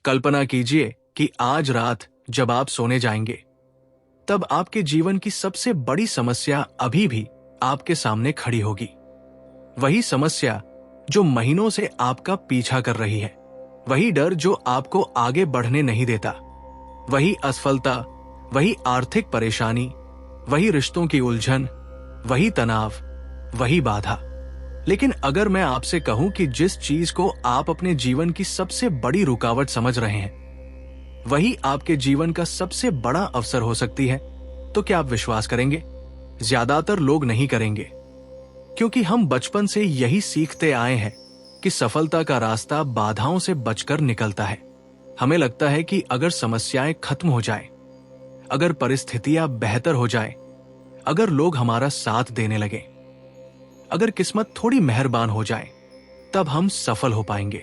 कल्पना कीजिए कि आज रात जब आप सोने जाएंगे, तब आपके जीवन की सबसे बड़ी समस्या अभी भी आपके सामने खड़ी होगी। वही समस्या जो महीनों से आपका पीछा कर रही है, वही डर जो आपको आगे बढ़ने नहीं देता, वही असफलता, वही आर्थिक परेशानी, वही रिश्तों की उलझन, वही तनाव, वही बाधा। लेकिन अगर मैं आपसे कहूं कि जिस चीज को आप अपने जीवन की सबसे बड़ी रुकावट समझ रहे हैं, वही आपके जीवन का सबसे बड़ा अवसर हो सकती है, तो क्या आप विश्वास करेंगे? ज्यादातर लोग नहीं करेंगे, क्योंकि हम बचपन से यही सीखते आए हैं कि सफलता का रास्ता बाधाओं से बचकर निकलता है। हमें लगता है कि अगर समस्याएं खत्म हो जाए, अगर परिस्थितियां बेहतर हो जाए, अगर लोग हमारा साथ देने लगे, अगर किस्मत थोड़ी मेहरबान हो जाए, तब हम सफल हो पाएंगे।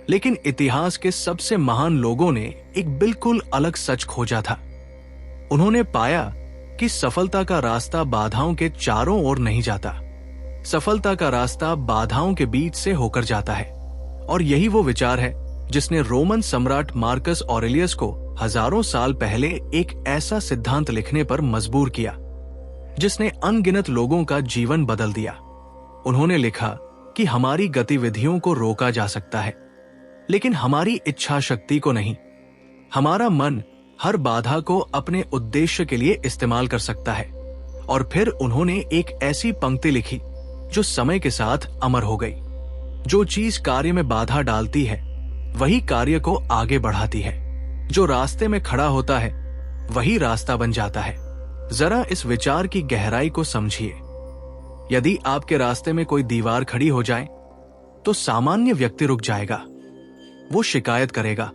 लेकिन इतिहास के सबसे महान लोगों ने एक बिल्कुल अलग सच खोजा था। उन्होंने पाया कि सफलता का रास्ता बाधाओं के चारों ओर नहीं जाता। सफलता का रास्ता बाधाओं के बीच से होकर जाता है। और यही वो विचार है जिसने रोमन सम्राट मार्कस ऑरेलियस को हजारों साल पहले एक ऐसा सिद्धांत लिखने पर मजबूर किया, जिसने अनगिनत लोगों का जीवन बदल दिया। उन्होंने लिखा कि हमारी गतिविधियों को रोका जा सकता है, लेकिन हमारी इच्छा शक्ति को नहीं। हमारा मन हर बाधा को अपने उद्देश्य के लिए इस्तेमाल कर सकता है। और फिर उन्होंने एक ऐसी पंक्ति लिखी जो समय के साथ अमर हो गई। जो चीज कार्य में बाधा डालती है, वही कार्य को आगे बढ़ाती है। जो रास्ते में खड़ा होता है, वही रास्ता बन जाता है। जरा इस विचार की गहराई को समझिए। यदि आपके रास्ते में कोई दीवार खड़ी हो जाए, तो सामान्य व्यक्ति रुक जाएगा। वो शिकायत करेगा,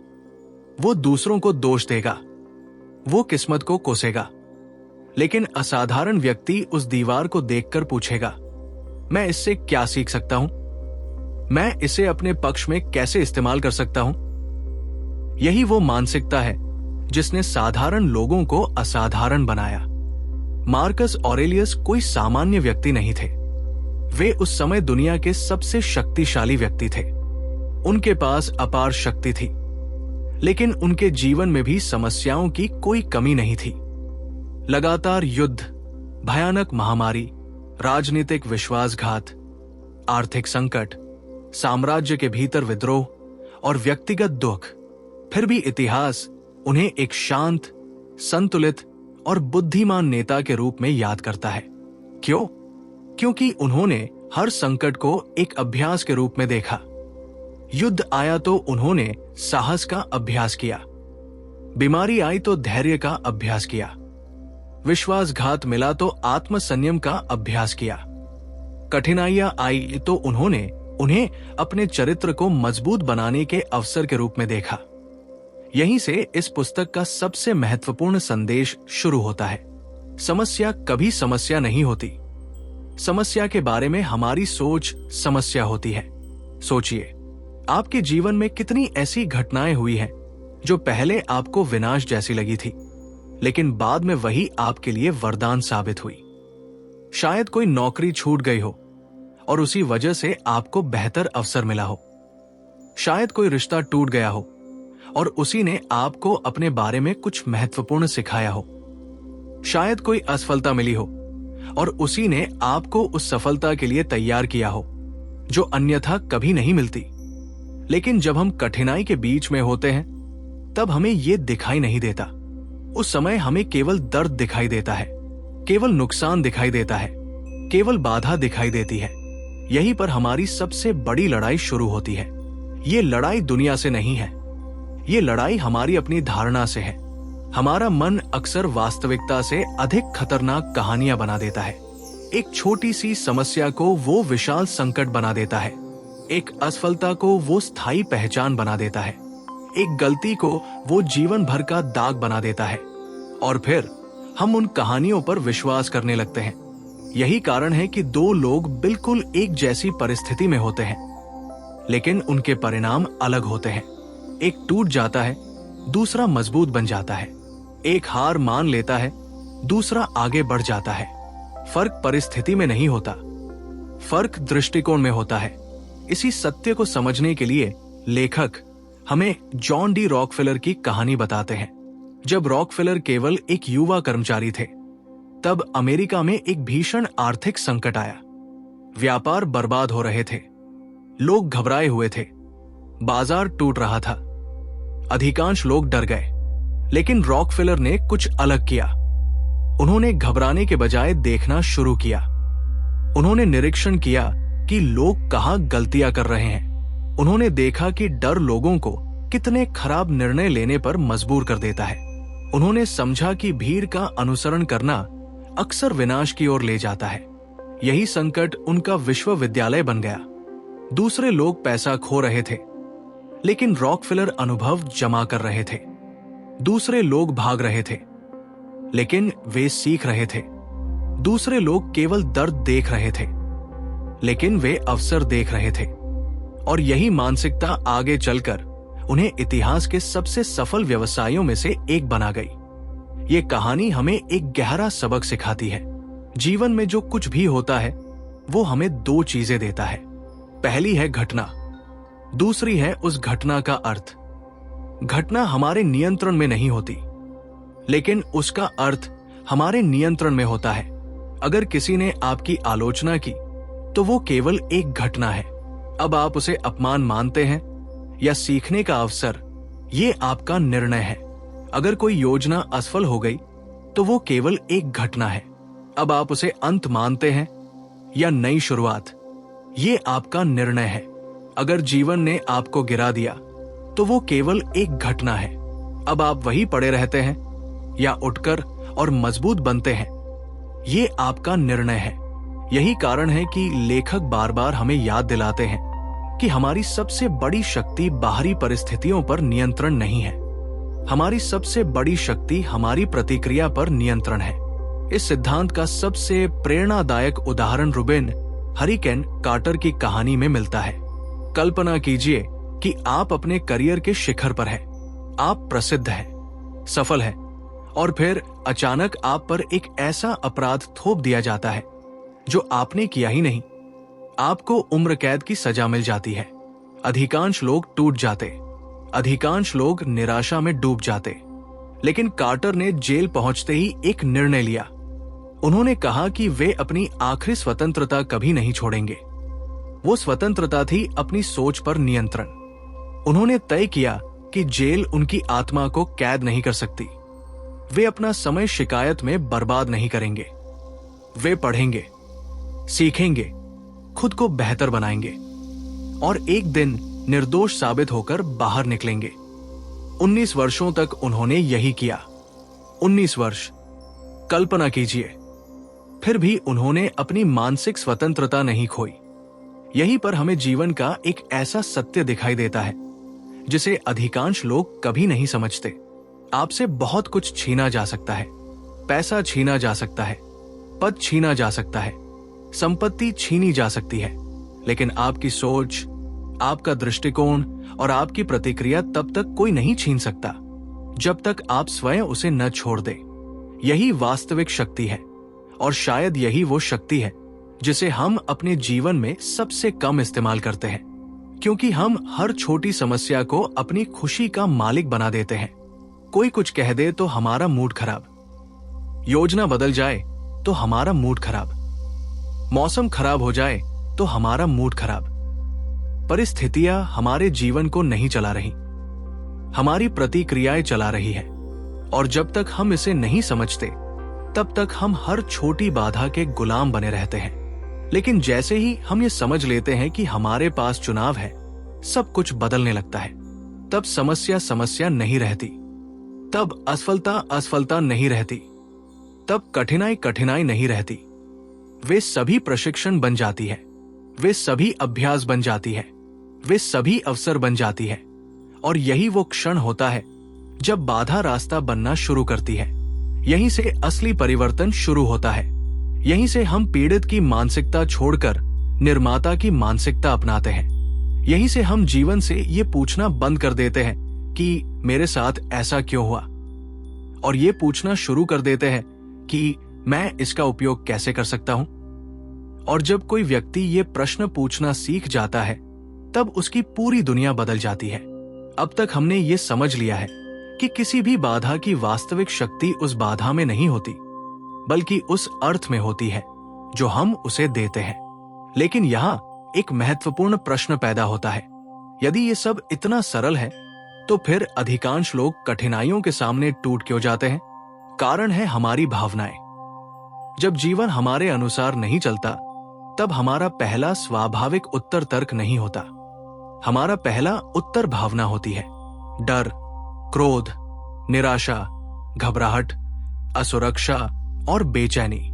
वो दूसरों को दोष देगा, वो किस्मत को कोसेगा। लेकिन असाधारण व्यक्ति उस दीवार को देखकर पूछेगा, मैं इससे क्या सीख सकता हूं? मैं इसे अपने पक्ष में कैसे इस्तेमाल कर सकता हूं? यही वो मानसिकता है जिसने साधारण लोगों को असाधारण बनाया। मार्कस ऑरेलियस कोई सामान्य व्यक्ति नहीं थे। वे उस समय दुनिया के सबसे शक्तिशाली व्यक्ति थे। उनके पास अपार शक्ति थी, लेकिन उनके जीवन में भी समस्याओं की कोई कमी नहीं थी। लगातार युद्ध, भयानक महामारी, राजनीतिक विश्वासघात, आर्थिक संकट, साम्राज्य के भीतर विद्रोह और व्यक्तिगत दुख। फिर भी इतिहास उन्हें एक शांत, संतुलित और बुद्धिमान नेता के रूप में याद करता है। क्यों? क्योंकि उन्होंने हर संकट को एक अभ्यास के रूप में देखा। युद्ध आया तो उन्होंने साहस का अभ्यास किया, बीमारी आई तो धैर्य का अभ्यास किया, विश्वासघात मिला तो आत्मसंयम का अभ्यास किया, कठिनाइयां आई तो उन्होंने उन्हें अपने चरित्र को मजबूत बनाने के अवसर के रूप में देखा। यहीं से इस पुस्तक का सबसे महत्वपूर्ण संदेश शुरू होता है। समस्या कभी समस्या नहीं होती। समस्या के बारे में हमारी सोच समस्या होती है। सोचिए, आपके जीवन में कितनी ऐसी घटनाएं हुई हैं जो पहले आपको विनाश जैसी लगी थी, लेकिन बाद में वही आपके लिए वरदान साबित हुई। शायद कोई नौकरी छूट गई हो और उसी वजह से आपको बेहतर अवसर मिला हो। शायद कोई रिश्ता टूट गया हो और उसी ने आपको अपने बारे में कुछ महत्वपूर्ण सिखाया हो। शायद कोई असफलता मिली हो और उसी ने आपको उस सफलता के लिए तैयार किया हो जो अन्यथा कभी नहीं मिलती। लेकिन जब हम कठिनाई के बीच में होते हैं, तब हमें ये दिखाई नहीं देता। उस समय हमें केवल दर्द दिखाई देता है, केवल नुकसान दिखाई देता है, केवल बाधा दिखाई देती है। यहीं पर हमारी सबसे बड़ी लड़ाई शुरू होती है। ये लड़ाई दुनिया से नहीं है, ये लड़ाई हमारी अपनी धारणा से है। हमारा मन अक्सर वास्तविकता से अधिक खतरनाक कहानियां बना देता है। एक छोटी सी समस्या को वो विशाल संकट बना देता है। एक असफलता को वो स्थायी पहचान बना देता है। एक गलती को वो जीवन भर का दाग बना देता है। और फिर हम उन कहानियों पर विश्वास करने लगते हैं। यही कारण है कि दो लोग बिल्कुल एक जैसी परिस्थिति में होते हैं, लेकिन उनके परिणाम अलग होते हैं। एक टूट जाता है, दूसरा मजबूत बन जाता है। एक हार मान लेता है, दूसरा आगे बढ़ जाता है। फर्क परिस्थिति में नहीं होता, फर्क दृष्टिकोण में होता है। इसी सत्य को समझने के लिए लेखक हमें जॉन डी रॉकफेलर की कहानी बताते हैं। जब रॉकफेलर केवल एक युवा कर्मचारी थे, तब अमेरिका में एक भीषण आर्थिक संकट आया। व्यापार बर्बाद हो रहे थे, लोग घबराए हुए थे, बाजार टूट रहा था, अधिकांश लोग डर गए। लेकिन रॉकफेलर ने कुछ अलग किया। उन्होंने घबराने के बजाय देखना शुरू किया। उन्होंने निरीक्षण किया कि लोग कहां गलतियां कर रहे हैं। उन्होंने देखा कि डर लोगों को कितने खराब निर्णय लेने पर मजबूर कर देता है। उन्होंने समझा कि भीड़ का अनुसरण करना अक्सर विनाश की ओर ले जाता है। यही संकट उनका विश्वविद्यालय बन गया। दूसरे लोग पैसा खो रहे थे, लेकिन रॉकफेलर अनुभव जमा कर रहे थे। दूसरे लोग भाग रहे थे, लेकिन वे सीख रहे थे। दूसरे लोग केवल दर्द देख रहे थे, लेकिन वे अवसर देख रहे थे। और यही मानसिकता आगे चलकर उन्हें इतिहास के सबसे सफल व्यवसायों में से एक बना गई। ये कहानी हमें एक गहरा सबक सिखाती है। जीवन में जो कुछ भी होता है वो हमें दो चीजें देता है। पहली है घटना, दूसरी है उस घटना का अर्थ। घटना हमारे नियंत्रण में नहीं होती, लेकिन उसका अर्थ हमारे नियंत्रण में होता है। अगर किसी ने आपकी आलोचना की तो वो केवल एक घटना है। अब आप उसे अपमान मानते हैं या सीखने का अवसर, ये आपका निर्णय है। अगर कोई योजना असफल हो गई तो वो केवल एक घटना है। अब आप उसे अंत मानते हैं या नई शुरुआत, ये आपका निर्णय है। अगर जीवन ने आपको गिरा दिया तो वो केवल एक घटना है। अब आप वही पड़े रहते हैं या उठकर और मजबूत बनते हैं, ये आपका निर्णय है। यही कारण है कि लेखक बार बार हमें याद दिलाते हैं कि हमारी सबसे बड़ी शक्ति बाहरी परिस्थितियों पर नियंत्रण नहीं है। हमारी सबसे बड़ी शक्ति हमारी प्रतिक्रिया पर नियंत्रण है। इस सिद्धांत का सबसे प्रेरणादायक उदाहरण रुबेन हरिकेन कार्टर की कहानी में मिलता है। कल्पना कीजिए कि आप अपने करियर के शिखर पर हैं, आप प्रसिद्ध हैं, सफल हैं, और फिर अचानक आप पर एक ऐसा अपराध थोप दिया जाता है जो आपने किया ही नहीं। आपको उम्र कैद की सजा मिल जाती है। अधिकांश लोग टूट जाते, अधिकांश लोग निराशा में डूब जाते। लेकिन कार्टर ने जेल पहुंचते ही एक निर्णय लिया। उन्होंने कहा कि वे अपनी आखिरी स्वतंत्रता कभी नहीं छोड़ेंगे। वो स्वतंत्रता थी अपनी सोच पर नियंत्रण। उन्होंने तय किया कि जेल उनकी आत्मा को कैद नहीं कर सकती। वे अपना समय शिकायत में बर्बाद नहीं करेंगे। वे पढ़ेंगे, सीखेंगे, खुद को बेहतर बनाएंगे और एक दिन निर्दोष साबित होकर बाहर निकलेंगे। 19 वर्षों तक उन्होंने यही किया। 19 वर्ष, कल्पना कीजिए। फिर भी उन्होंने अपनी मानसिक स्वतंत्रता नहीं खोई। यहीं पर हमें जीवन का एक ऐसा सत्य दिखाई देता है जिसे अधिकांश लोग कभी नहीं समझते। आपसे बहुत कुछ छीना जा सकता है, पैसा छीना जा सकता है, पद छीना जा सकता है, संपत्ति छीनी जा सकती है, लेकिन आपकी सोच, आपका दृष्टिकोण और आपकी प्रतिक्रिया तब तक कोई नहीं छीन सकता जब तक आप स्वयं उसे न छोड़ दें। यही वास्तविक शक्ति है और शायद यही वो शक्ति है जिसे हम अपने जीवन में सबसे कम इस्तेमाल करते हैं, क्योंकि हम हर छोटी समस्या को अपनी खुशी का मालिक बना देते हैं। कोई कुछ कह दे तो हमारा मूड खराब, योजना बदल जाए तो हमारा मूड खराब, मौसम खराब हो जाए तो हमारा मूड खराब। परिस्थितियां हमारे जीवन को नहीं चला रही, हमारी प्रतिक्रियाएं चला रही है। और जब तक हम इसे नहीं समझते तब तक हम हर छोटी बाधा के गुलाम बने रहते हैं। लेकिन जैसे ही हम ये समझ लेते हैं कि हमारे पास चुनाव है, सब कुछ बदलने लगता है। तब समस्या समस्या नहीं रहती, तब असफलता असफलता नहीं रहती, तब कठिनाई कठिनाई नहीं रहती। वे सभी प्रशिक्षण बन जाती है, वे सभी अभ्यास बन जाती है, वे सभी अवसर बन जाती है। और यही वो क्षण होता है जब बाधा रास्ता बनना शुरू करती है। यहीं से असली परिवर्तन शुरू होता है। यहीं से हम पीड़ित की मानसिकता छोड़कर निर्माता की मानसिकता अपनाते हैं। यहीं से हम जीवन से ये पूछना बंद कर देते हैं कि मेरे साथ ऐसा क्यों हुआ, और ये पूछना शुरू कर देते हैं कि मैं इसका उपयोग कैसे कर सकता हूं। और जब कोई व्यक्ति ये प्रश्न पूछना सीख जाता है, तब उसकी पूरी दुनिया बदल जाती है। अब तक हमने ये समझ लिया है कि किसी भी बाधा की वास्तविक शक्ति उस बाधा में नहीं होती, बल्कि उस अर्थ में होती है जो हम उसे देते हैं। लेकिन यहाँ एक महत्वपूर्ण प्रश्न पैदा होता है। यदि ये सब इतना सरल है, तो फिर अधिकांश लोग कठिनाइयों के सामने टूट क्यों जाते हैं? कारण है हमारी भावनाएं। जब जीवन हमारे अनुसार नहीं चलता, तब हमारा पहला स्वाभाविक उत्तर तर्क नहीं होता। हमारा पहला उत्तर भावना होती है। डर, क्रोध, निराशा, घबराहट, असुरक्षा और बेचैनी।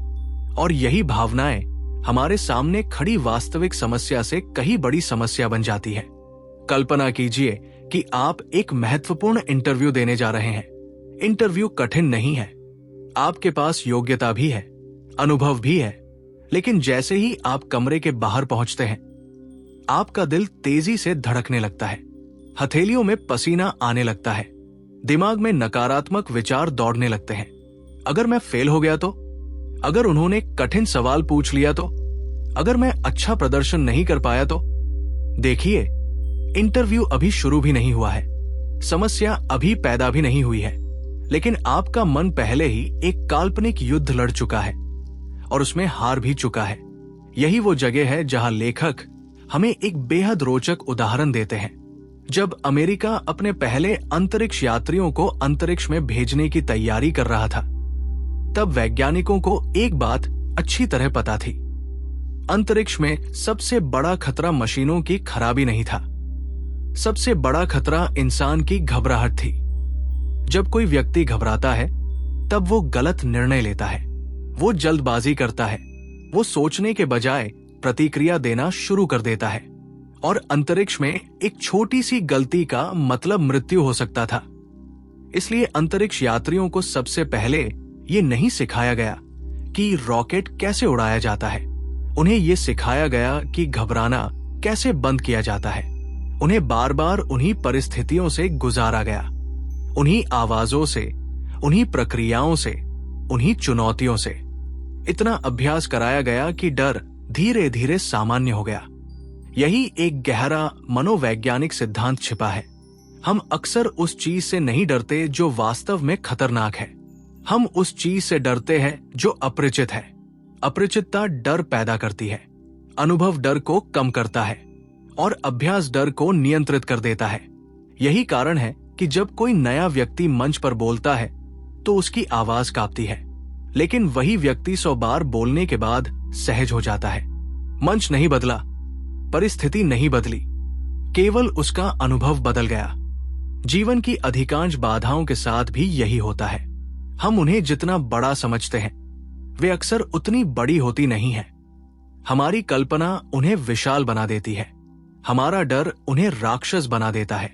और यही भावनाएं हमारे सामने खड़ी वास्तविक समस्या से कहीं बड़ी समस्या बन जाती है। कल्पना कीजिए कि आप एक महत्वपूर्ण इंटरव्यू देने जा रहे हैं। इंटरव्यू कठिन नहीं है, आपके पास योग्यता भी है, अनुभव भी है, लेकिन जैसे ही आप कमरे के बाहर पहुंचते हैं, आपका दिल तेजी से धड़कने लगता है, हथेलियों में पसीना आने लगता है, दिमाग में नकारात्मक विचार दौड़ने लगते हैं। अगर मैं फेल हो गया तो? अगर उन्होंने कठिन सवाल पूछ लिया तो? अगर मैं अच्छा प्रदर्शन नहीं कर पाया तो? देखिए, इंटरव्यू अभी शुरू भी नहीं हुआ है, समस्या अभी पैदा भी नहीं हुई है, लेकिन आपका मन पहले ही एक काल्पनिक युद्ध लड़ चुका है और उसमें हार भी चुका है। यही वो जगह है जहां लेखक हमें एक बेहद रोचक उदाहरण देते हैं। जब अमेरिका अपने पहले अंतरिक्ष यात्रियों को अंतरिक्ष में भेजने की तैयारी कर रहा था, तब वैज्ञानिकों को एक बात अच्छी तरह पता थी। अंतरिक्ष में सबसे बड़ा खतरा मशीनों की खराबी नहीं था, सबसे बड़ा खतरा इंसान की घबराहट थी। जब कोई व्यक्ति घबराता है, तब वो गलत निर्णय लेता है, वो जल्दबाजी करता है, वो सोचने के बजाय प्रतिक्रिया देना शुरू कर देता है, और अंतरिक्ष में एक छोटी सी गलती का मतलब मृत्यु हो सकता था। इसलिए अंतरिक्ष यात्रियों को सबसे पहले ये नहीं सिखाया गया कि रॉकेट कैसे उड़ाया जाता है। उन्हें ये सिखाया गया कि घबराना कैसे बंद किया जाता है। उन्हें बार बार उन्हीं परिस्थितियों से गुजारा गया, उन्हीं आवाजों से, उन्हीं प्रक्रियाओं से, उन्हीं चुनौतियों से इतना अभ्यास कराया गया कि डर धीरे धीरे सामान्य हो गया। यही एक गहरा मनोवैज्ञानिक सिद्धांत छिपा है। हम अक्सर उस चीज से नहीं डरते जो वास्तव में खतरनाक है, हम उस चीज से डरते हैं जो अपरिचित है। अपरिचितता डर पैदा करती है, अनुभव डर को कम करता है, और अभ्यास डर को नियंत्रित कर देता है। यही कारण है कि जब कोई नया व्यक्ति मंच पर बोलता है तो उसकी आवाज कांपती है, लेकिन वही व्यक्ति 100 बार बोलने के बाद सहज हो जाता है। मंच नहीं बदला, परिस्थिति नहीं बदली, केवल उसका अनुभव बदल गया। जीवन की अधिकांश बाधाओं के साथ भी यही होता है। हम उन्हें जितना बड़ा समझते हैं, वे अक्सर उतनी बड़ी होती नहीं है। हमारी कल्पना उन्हें विशाल बना देती है, हमारा डर उन्हें राक्षस बना देता है,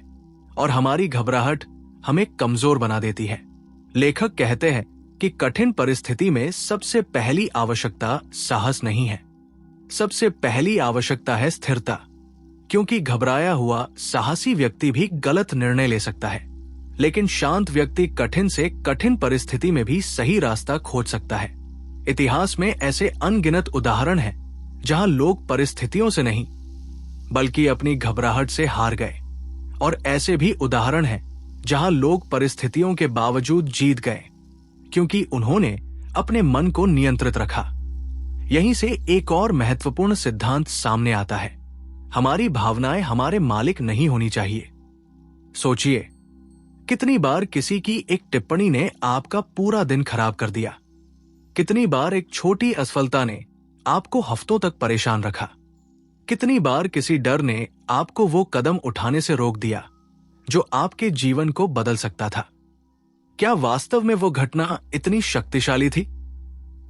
और हमारी घबराहट हमें कमजोर बना देती है। लेखक कहते हैं कि कठिन परिस्थिति में सबसे पहली आवश्यकता साहस नहीं है, सबसे पहली आवश्यकता है स्थिरता, क्योंकि घबराया हुआ साहसी व्यक्ति भी गलत निर्णय ले सकता है, लेकिन शांत व्यक्ति कठिन से कठिन परिस्थिति में भी सही रास्ता खोज सकता है। इतिहास में ऐसे अनगिनत उदाहरण हैं जहां लोग परिस्थितियों से नहीं बल्कि अपनी घबराहट से हार गए, और ऐसे भी उदाहरण हैं जहां लोग परिस्थितियों के बावजूद जीत गए क्योंकि उन्होंने अपने मन को नियंत्रित रखा। यहीं से एक और महत्वपूर्ण सिद्धांत सामने आता है, हमारी भावनाएं हमारे मालिक नहीं होनी चाहिए। सोचिए, कितनी बार किसी की एक टिप्पणी ने आपका पूरा दिन खराब कर दिया। कितनी बार एक छोटी असफलता ने आपको हफ्तों तक परेशान रखा। कितनी बार किसी डर ने आपको वो कदम उठाने से रोक दिया जो आपके जीवन को बदल सकता था। क्या वास्तव में वो घटना इतनी शक्तिशाली थी,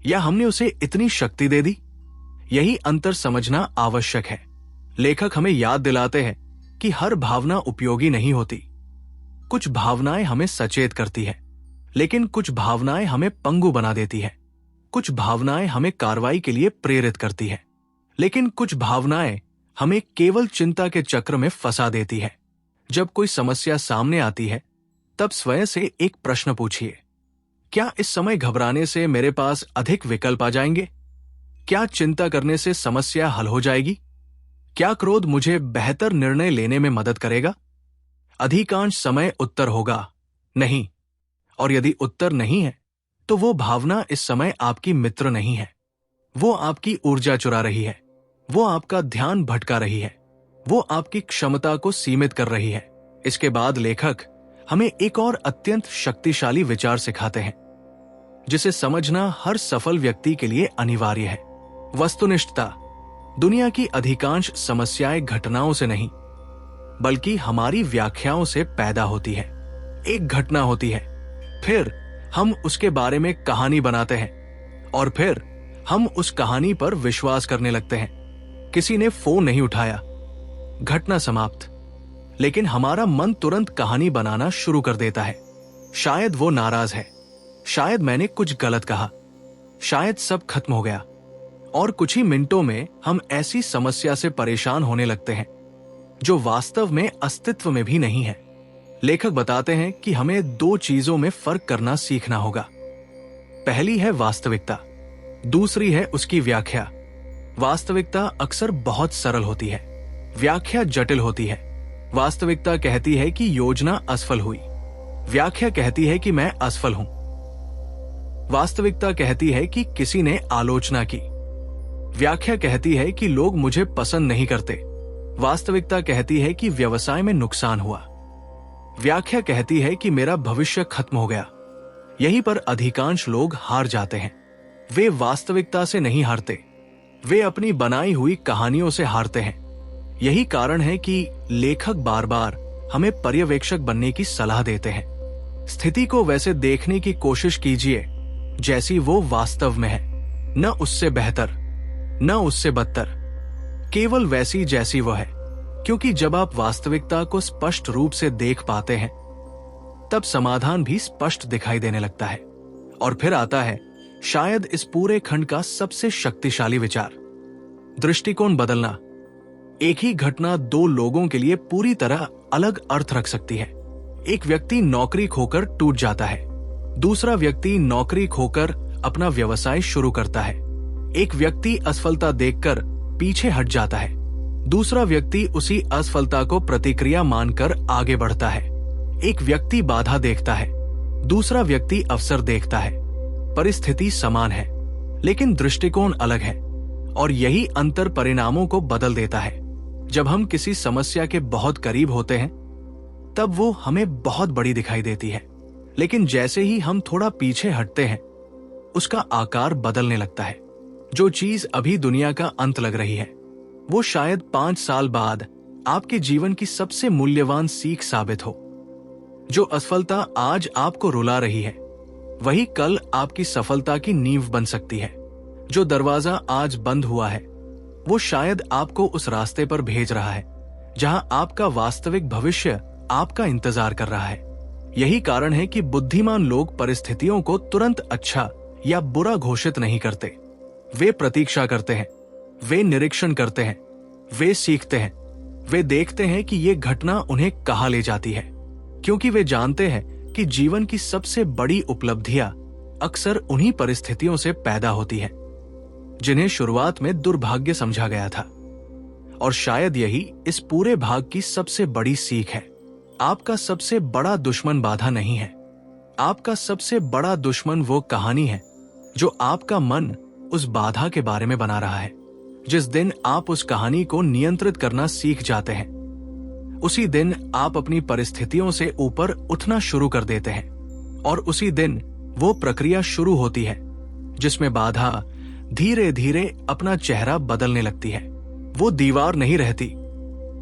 या हमने उसे इतनी शक्ति दे दी? यही अंतर समझना आवश्यक है। लेखक हमें याद दिलाते हैं कि हर भावना उपयोगी नहीं होती। कुछ भावनाएं हमें सचेत करती है, लेकिन कुछ भावनाएं हमें पंगु बना देती है। कुछ भावनाएं हमें कार्रवाई के लिए प्रेरित करती है, लेकिन कुछ भावनाएं हमें केवल चिंता के चक्र में फंसा देती है। जब कोई समस्या सामने आती है, तब स्वयं से एक प्रश्न पूछिए, क्या इस समय घबराने से मेरे पास अधिक विकल्प आ जाएंगे? क्या चिंता करने से समस्या हल हो जाएगी? क्या क्रोध मुझे बेहतर निर्णय लेने में मदद करेगा? अधिकांश समय उत्तर होगा नहीं, और यदि उत्तर नहीं है तो वो भावना इस समय आपकी मित्र नहीं है। वो आपकी ऊर्जा चुरा रही है, वो आपका ध्यान भटका रही है, वो आपकी क्षमता को सीमित कर रही है। इसके बाद लेखक हमें एक और अत्यंत शक्तिशाली विचार सिखाते हैं, जिसे समझना हर सफल व्यक्ति के लिए अनिवार्य है। वस्तुनिष्ठता। दुनिया की अधिकांश समस्याएं घटनाओं से नहीं, बल्कि हमारी व्याख्याओं से पैदा होती है। एक घटना होती है, फिर हम उसके बारे में कहानी बनाते हैं, और फिर हम उस कहानी पर विश्वास करने लगते हैं। किसी ने फोन नहीं उठाया, घटना समाप्त। लेकिन हमारा मन तुरंत कहानी बनाना शुरू कर देता है। शायद वो नाराज है, शायद मैंने कुछ गलत कहा, शायद सब खत्म हो गया। और कुछ ही मिनटों में हम ऐसी समस्या से परेशान होने लगते हैं जो वास्तव में अस्तित्व में भी नहीं है। लेखक बताते हैं कि हमें दो चीजों में फर्क करना सीखना होगा। पहली है वास्तविकता, दूसरी है उसकी व्याख्या। वास्तविकता अक्सर बहुत सरल होती है, व्याख्या जटिल होती है। वास्तविकता कहती है कि योजना असफल हुई, व्याख्या कहती है कि मैं असफल हूं। वास्तविकता कहती है कि किसी ने आलोचना की, व्याख्या कहती है कि लोग मुझे पसंद नहीं करते। वास्तविकता कहती है कि व्यवसाय में नुकसान हुआ, व्याख्या कहती है कि मेरा भविष्य खत्म हो गया। यहीं पर अधिकांश लोग हार जाते हैं। वे वास्तविकता से नहीं हारते, वे अपनी बनाई हुई कहानियों से हारते हैं। यही कारण है कि लेखक बार बार हमें पर्यवेक्षक बनने की सलाह देते हैं। स्थिति को वैसे देखने की कोशिश कीजिए जैसी वो वास्तव में है, न उससे बेहतर, न उससे बदतर, केवल वैसी जैसी वो है। क्योंकि जब आप वास्तविकता को स्पष्ट रूप से देख पाते हैं, तब समाधान भी स्पष्ट दिखाई देने लगता है। और फिर आता है शायद इस पूरे खंड का सबसे शक्तिशाली विचार, दृष्टिकोण बदलना। एक ही घटना दो लोगों के लिए पूरी तरह अलग अर्थ रख सकती है। एक व्यक्ति नौकरी खोकर टूट जाता है, दूसरा व्यक्ति नौकरी खोकर अपना व्यवसाय शुरू करता है। एक व्यक्ति असफलता देखकर पीछे हट जाता है, दूसरा व्यक्ति उसी असफलता को प्रतिक्रिया मानकर आगे बढ़ता है। एक व्यक्ति बाधा देखता है, दूसरा व्यक्ति अवसर देखता है। परिस्थिति समान है, लेकिन दृष्टिकोण अलग है, और यही अंतर परिणामों को बदल देता है। जब हम किसी समस्या के बहुत करीब होते हैं, तब वो हमें बहुत बड़ी दिखाई देती है, लेकिन जैसे ही हम थोड़ा पीछे हटते हैं, उसका आकार बदलने लगता है। जो चीज अभी दुनिया का अंत लग रही है, वो शायद 5 साल बाद आपके जीवन की सबसे मूल्यवान सीख साबित हो। जो असफलता आज आपको रुला रही है, वही कल आपकी सफलता की नींव बन सकती है। जो दरवाजा आज बंद हुआ है, वो शायद आपको उस रास्ते पर भेज रहा है जहां आपका वास्तविक भविष्य आपका इंतजार कर रहा है। यही कारण है कि बुद्धिमान लोग परिस्थितियों को तुरंत अच्छा या बुरा घोषित नहीं करते। वे प्रतीक्षा करते हैं, वे निरीक्षण करते हैं, वे सीखते हैं, वे देखते हैं कि ये घटना उन्हें कहां ले जाती है, क्योंकि वे जानते हैं कि जीवन की सबसे बड़ी उपलब्धियां अक्सर उन्हीं परिस्थितियों से पैदा होती है जिन्हें शुरुआत में दुर्भाग्य समझा गया था। और शायद यही इस पूरे भाग की सबसे बड़ी सीख है। आपका सबसे बड़ा दुश्मन बाधा नहीं है, आपका सबसे बड़ा दुश्मन वो कहानी है जो आपका मन उस बाधा के बारे में बना रहा है। जिस दिन आप उस कहानी को नियंत्रित करना सीख जाते हैं, उसी दिन आप अपनी परिस्थितियों से ऊपर उठना शुरू कर देते हैं, और उसी दिन वो प्रक्रिया शुरू होती है जिसमें बाधा धीरे धीरे अपना चेहरा बदलने लगती है। वो दीवार नहीं रहती,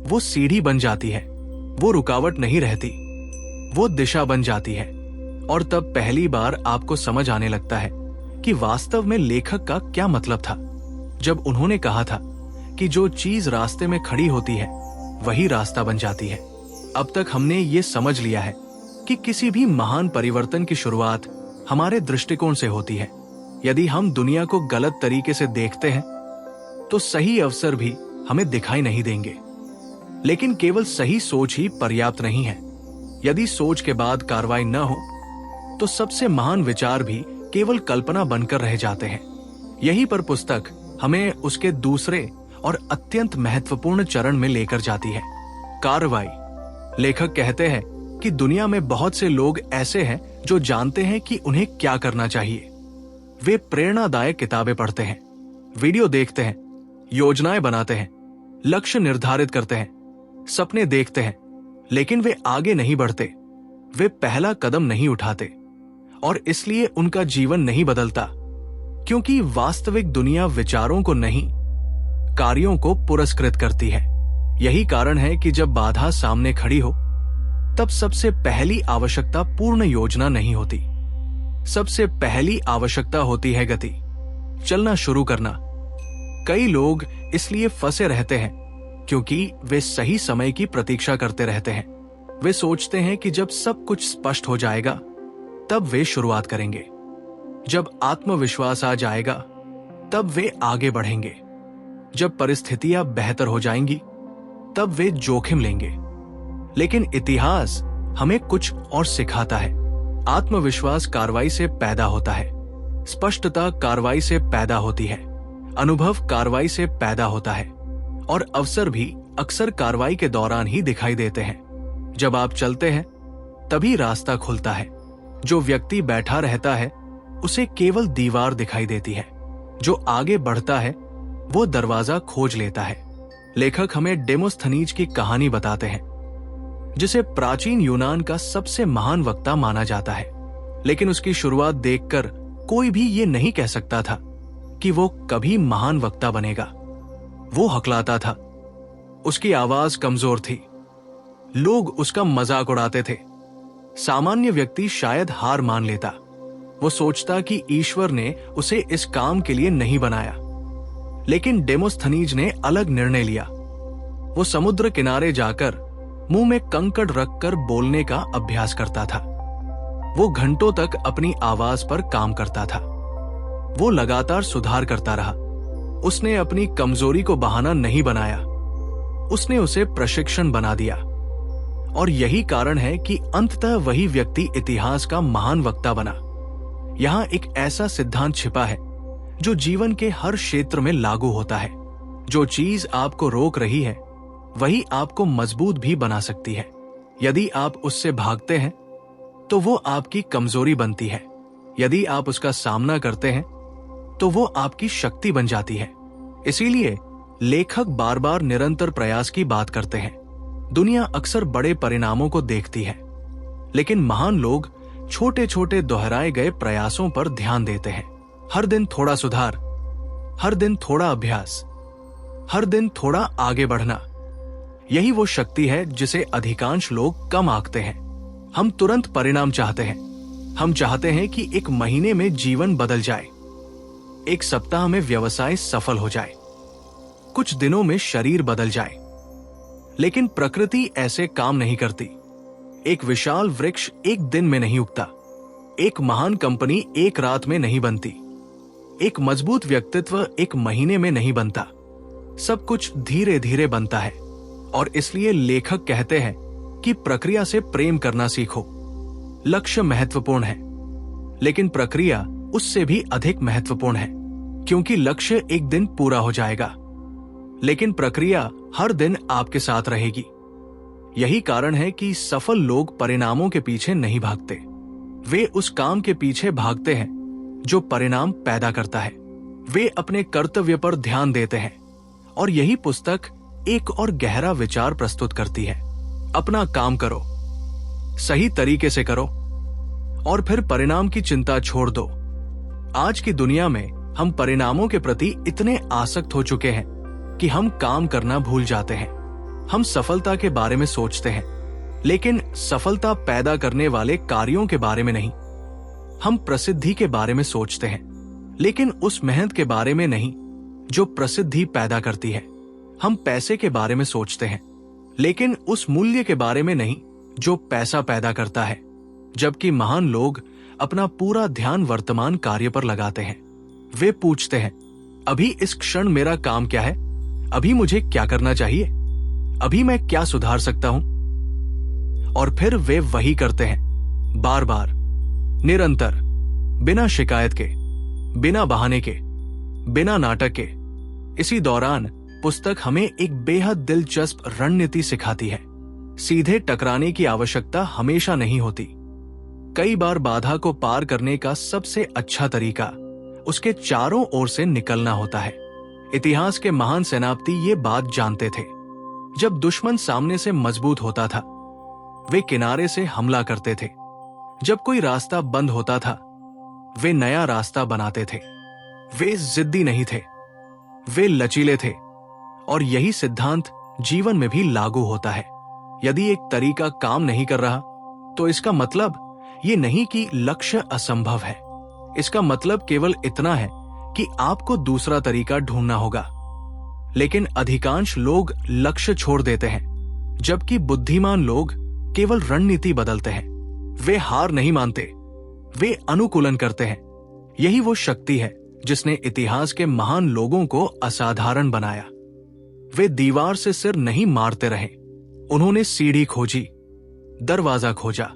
वो सीढ़ी बन जाती है। वो रुकावट नहीं रहती, वो दिशा बन जाती है। और तब पहली बार आपको समझ आने लगता है कि वास्तव में लेखक का क्या मतलब था जब उन्होंने कहा था कि जो चीज रास्ते में खड़ी होती है वही रास्ता बन जाती है। अब तक हमने ये समझ लिया है कि किसी भी महान परिवर्तन की शुरुआत हमारे दृष्टिकोण से होती है। यदि हम दुनिया को गलत तरीके से देखते हैं, तो सही अवसर भी हमें दिखाई नहीं देंगे। लेकिन केवल सही सोच ही पर्याप्त नहीं है। यदि सोच के बाद कार्रवाई न हो, तो सबसे महान विचार भी केवल कल्पना बनकर रह जाते हैं। यहीं पर पुस्तक हमें उसके दूसरे और अत्यंत महत्वपूर्ण चरण में लेकर जाती है, कार्रवाई। लेखक कहते हैं कि दुनिया में बहुत से लोग ऐसे हैं जो जानते हैं कि उन्हें क्या करना चाहिए। वे प्रेरणादायक किताबें पढ़ते हैं, वीडियो देखते हैं, योजनाएं बनाते हैं, लक्ष्य निर्धारित करते हैं, सपने देखते हैं, लेकिन वे आगे नहीं बढ़ते। वे पहला कदम नहीं उठाते और इसलिए उनका जीवन नहीं बदलता, क्योंकि वास्तविक दुनिया विचारों को नहीं, कार्यों को पुरस्कृत करती है। यही कारण है कि जब बाधा सामने खड़ी हो, तब सबसे पहली आवश्यकता पूर्ण योजना नहीं होती। सबसे पहली आवश्यकता होती है गति, चलना शुरू करना। कई लोग इसलिए फंसे रहते हैं क्योंकि वे सही समय की प्रतीक्षा करते रहते हैं। वे सोचते हैं कि जब सब कुछ स्पष्ट हो जाएगा तब वे शुरुआत करेंगे। जब आत्मविश्वास आ जाएगा तब वे आगे बढ़ेंगे। जब परिस्थितियां बेहतर हो जाएंगी तब वे जोखिम लेंगे। लेकिन इतिहास हमें कुछ और सिखाता है। आत्मविश्वास कार्रवाई से पैदा होता है, स्पष्टता कार्रवाई से पैदा होती है, अनुभव कार्रवाई से पैदा होता है और अवसर भी अक्सर कार्रवाई के दौरान ही दिखाई देते हैं। जब आप चलते हैं तभी रास्ता खुलता है। जो व्यक्ति बैठा रहता है उसे केवल दीवार दिखाई देती है। जो आगे बढ़ता है वो दरवाजा खोज लेता है। लेखक हमें डेमोस्थनीज की कहानी बताते हैं, जिसे प्राचीन यूनान का सबसे महान वक्ता माना जाता है। लेकिन उसकी शुरुआत देखकर कोई भी ये नहीं कह सकता था कि वो कभी महान वक्ता बनेगा। वो हकलाता था, उसकी आवाज कमजोर थी, लोग उसका मजाक उड़ाते थे। सामान्य व्यक्ति शायद हार मान लेता। वो सोचता कि ईश्वर ने उसे इस काम के लिए नहीं बनाया। लेकिन डेमोस्थनीज ने अलग निर्णय लिया। वो समुद्र किनारे जाकर मुंह में कंकड़ रखकर बोलने का अभ्यास करता था। वो घंटों तक अपनी आवाज पर काम करता था। वो लगातार सुधार करता रहा। उसने अपनी कमजोरी को बहाना नहीं बनाया, उसने उसे प्रशिक्षण बना दिया। और यही कारण है कि अंततः वही व्यक्ति इतिहास का महान वक्ता बना। यहां एक ऐसा सिद्धांत छिपा है जो जीवन के हर क्षेत्र में लागू होता है। जो चीज आपको रोक रही है वही आपको मजबूत भी बना सकती है। यदि आप उससे भागते हैं तो वो आपकी कमजोरी बनती है। यदि आप उसका सामना करते हैं तो वो आपकी शक्ति बन जाती है। इसीलिए लेखक बार बार निरंतर प्रयास की बात करते हैं। दुनिया अक्सर बड़े परिणामों को देखती है, लेकिन महान लोग छोटे छोटे दोहराए गए प्रयासों पर ध्यान देते हैं। हर दिन थोड़ा सुधार, हर दिन थोड़ा अभ्यास, हर दिन थोड़ा आगे बढ़ना। यही वो शक्ति है जिसे अधिकांश लोग कम आंकते हैं। हम तुरंत परिणाम चाहते हैं। हम चाहते हैं कि एक महीने में जीवन बदल जाए, एक सप्ताह में व्यवसाय सफल हो जाए, कुछ दिनों में शरीर बदल जाए। लेकिन प्रकृति ऐसे काम नहीं करती। एक विशाल वृक्ष एक दिन में नहीं उगता, एक महान कंपनी एक रात में नहीं बनती, एक मजबूत व्यक्तित्व एक महीने में नहीं बनता। सब कुछ धीरे धीरे बनता है। और इसलिए लेखक कहते हैं कि प्रक्रिया से प्रेम करना सीखो। लक्ष्य महत्वपूर्ण है, लेकिन प्रक्रिया उससे भी अधिक महत्वपूर्ण है, क्योंकि लक्ष्य एक दिन पूरा हो जाएगा, लेकिन प्रक्रिया हर दिन आपके साथ रहेगी। यही कारण है कि सफल लोग परिणामों के पीछे नहीं भागते। वे उस काम के पीछे भागते हैं जो परिणाम पैदा करता है। वे अपने कर्तव्य पर ध्यान देते हैं। और यही पुस्तक एक और गहरा विचार प्रस्तुत करती है। अपना काम करो, सही तरीके से करो, और फिर परिणाम की चिंता छोड़ दो। आज की दुनिया में हम परिणामों के प्रति इतने आसक्त हो चुके हैं कि हम काम करना भूल जाते हैं। हम सफलता के बारे में सोचते हैं, लेकिन सफलता पैदा करने वाले कार्यों के बारे में नहीं। हम प्रसिद्धि के बारे में सोचते हैं, लेकिन उस मेहनत के बारे में नहीं जो प्रसिद्धि पैदा करती है। हम पैसे के बारे में सोचते हैं, लेकिन उस मूल्य के बारे में नहीं जो पैसा पैदा करता है। जबकि महान लोग अपना पूरा ध्यान वर्तमान कार्य पर लगाते हैं। वे पूछते हैं, अभी इस क्षण मेरा काम क्या है? अभी मुझे क्या करना चाहिए? अभी मैं क्या सुधार सकता हूं? और फिर वे वही करते हैं, बार बार, निरंतर, बिना शिकायत के, बिना बहाने के, बिना नाटक के। इसी दौरान पुस्तक हमें एक बेहद दिलचस्प रणनीति सिखाती है। सीधे टकराने की आवश्यकता हमेशा नहीं होती। कई बार बाधा को पार करने का सबसे अच्छा तरीका उसके चारों ओर से निकलना होता है। इतिहास के महान सेनापति ये बात जानते थे। जब दुश्मन सामने से मजबूत होता था, वे किनारे से हमला करते थे। जब कोई रास्ता बंद होता था, वे नया रास्ता बनाते थे। वे जिद्दी नहीं थे, वे लचीले थे। और यही सिद्धांत जीवन में भी लागू होता है। यदि एक तरीका काम नहीं कर रहा, तो इसका मतलब ये नहीं कि लक्ष्य असंभव है। इसका मतलब केवल इतना है कि आपको दूसरा तरीका ढूंढना होगा। लेकिन अधिकांश लोग लक्ष्य छोड़ देते हैं, जबकि बुद्धिमान लोग केवल रणनीति बदलते हैं। वे हार नहीं मानते, वे अनुकूलन करते हैं। यही वो शक्ति है जिसने इतिहास के महान लोगों को असाधारण बनाया। वे दीवार से सिर नहीं मारते रहे, उन्होंने सीढ़ी खोजी, दरवाजा खोजा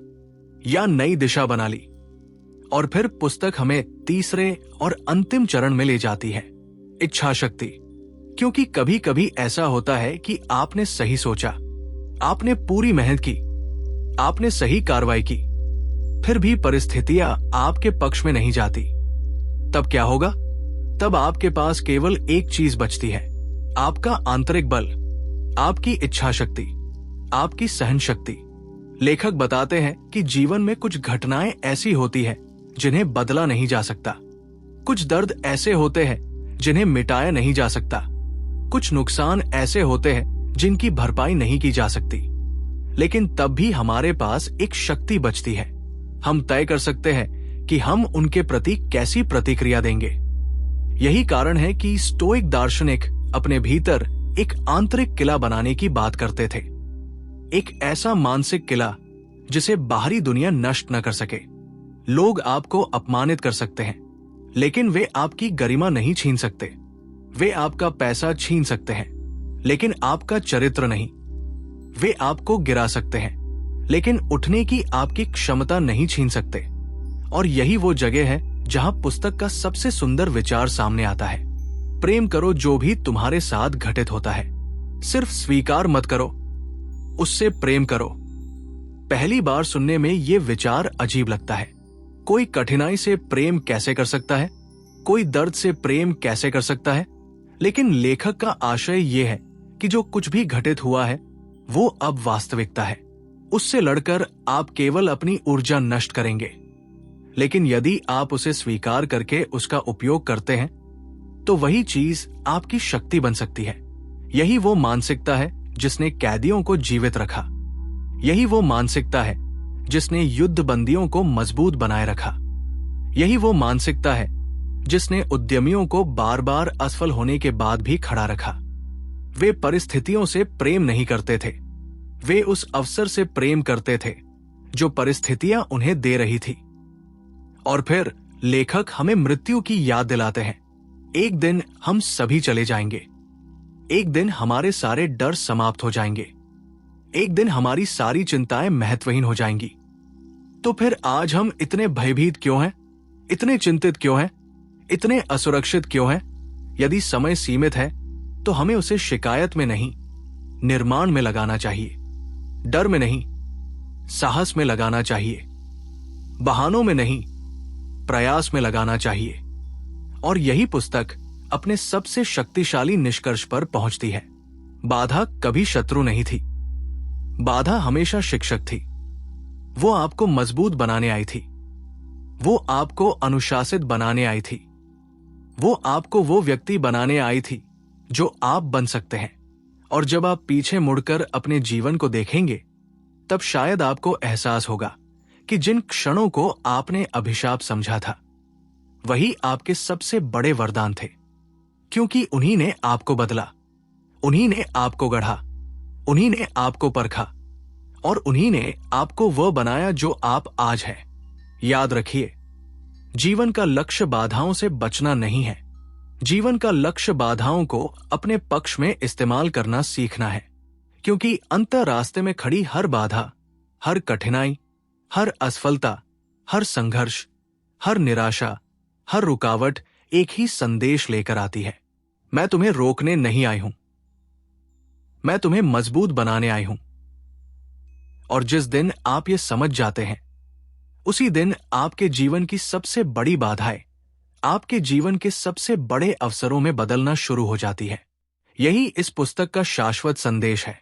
या नई दिशा बना ली। और फिर पुस्तक हमें तीसरे और अंतिम चरण में ले जाती है, इच्छा शक्ति। क्योंकि कभी कभी ऐसा होता है कि आपने सही सोचा, आपने पूरी मेहनत की, आपने सही कार्रवाई की, फिर भी परिस्थितियां आपके पक्ष में नहीं जाती। तब क्या होगा? तब आपके पास केवल एक चीज बचती है, आपका आंतरिक बल, आपकी इच्छा शक्ति, आपकी सहन शक्ति। लेखक बताते हैं कि जीवन में कुछ घटनाएं ऐसी होती हैं जिन्हें बदला नहीं जा सकता। कुछ दर्द ऐसे होते हैं जिन्हें मिटाया नहीं जा सकता। कुछ नुकसान ऐसे होते हैं जिनकी भरपाई नहीं की जा सकती। लेकिन तब भी हमारे पास एक शक्ति बचती है। हम तय कर सकते हैं कि हम उनके प्रति कैसी प्रतिक्रिया देंगे। यही कारण है कि स्टोइक दार्शनिक अपने भीतर एक आंतरिक किला बनाने की बात करते थे। एक ऐसा मानसिक किला जिसे बाहरी दुनिया नष्ट न कर सके। लोग आपको अपमानित कर सकते हैं, लेकिन वे आपकी गरिमा नहीं छीन सकते। वे आपका पैसा छीन सकते हैं, लेकिन आपका चरित्र नहीं। वे आपको गिरा सकते हैं, लेकिन उठने की आपकी क्षमता नहीं छीन सकते। और यही वो जगह है जहां पुस्तक का सबसे सुंदर विचार सामने आता है। प्रेम करो जो भी तुम्हारे साथ घटित होता है। सिर्फ स्वीकार मत करो, उससे प्रेम करो। पहली बार सुनने में ये विचार अजीब लगता है। कोई कठिनाई से प्रेम कैसे कर सकता है? कोई दर्द से प्रेम कैसे कर सकता है? लेकिन लेखक का आशय ये है कि जो कुछ भी घटित हुआ है वो अब वास्तविकता है। उससे लड़कर आप केवल अपनी ऊर्जा नष्ट करेंगे। लेकिन यदि आप उसे स्वीकार करके उसका उपयोग करते हैं, तो वही चीज आपकी शक्ति बन सकती है। यही वो मानसिकता है जिसने कैदियों को जीवित रखा। यही वो मानसिकता है जिसने युद्ध बंदियों को मजबूत बनाए रखा। यही वो मानसिकता है जिसने उद्यमियों को बार बार असफल होने के बाद भी खड़ा रखा। वे परिस्थितियों से प्रेम नहीं करते थे, वे उस अवसर से प्रेम करते थे जो परिस्थितियां उन्हें दे रही थी। और फिर लेखक हमें मृत्यु की याद दिलाते हैं। एक दिन हम सभी चले जाएंगे। एक दिन हमारे सारे डर समाप्त हो जाएंगे। एक दिन हमारी सारी चिंताएं महत्वहीन हो जाएंगी। तो फिर आज हम इतने भयभीत क्यों हैं? इतने चिंतित क्यों हैं? इतने असुरक्षित क्यों हैं? यदि समय सीमित है तो हमें उसे शिकायत में नहीं, निर्माण में लगाना चाहिए। डर में नहीं, साहस में लगाना चाहिए। बहानों में नहीं, प्रयास में लगाना चाहिए। और यही पुस्तक अपने सबसे शक्तिशाली निष्कर्ष पर पहुंचती है। बाधा कभी शत्रु नहीं थी, बाधा हमेशा शिक्षक थी। वो आपको मजबूत बनाने आई थी, वो आपको अनुशासित बनाने आई थी, वो आपको वो व्यक्ति बनाने आई थी जो आप बन सकते हैं। और जब आप पीछे मुड़कर अपने जीवन को देखेंगे, तब शायद आपको एहसास होगा कि जिन क्षणों को आपने अभिशाप समझा था, वही आपके सबसे बड़े वरदान थे। क्योंकि उन्हीं ने आपको बदला, उन्हीं ने आपको गढ़ा, उन्हीं ने आपको परखा, और उन्हीं ने आपको वह बनाया जो आप आज हैं। याद रखिए, जीवन का लक्ष्य बाधाओं से बचना नहीं है। जीवन का लक्ष्य बाधाओं को अपने पक्ष में इस्तेमाल करना सीखना है। क्योंकि अंतर रास्ते में खड़ी हर बाधा, हर कठिनाई, हर असफलता, हर संघर्ष, हर निराशा, हर रुकावट एक ही संदेश लेकर आती है। मैं तुम्हें रोकने नहीं आई हूं, मैं तुम्हें मजबूत बनाने आई हूं। और जिस दिन आप ये समझ जाते हैं, उसी दिन आपके जीवन की सबसे बड़ी बाधाएं आपके जीवन के सबसे बड़े अवसरों में बदलना शुरू हो जाती है। यही इस पुस्तक का शाश्वत संदेश है।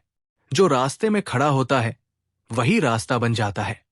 जो रास्ते में खड़ा होता है, वही रास्ता बन जाता है।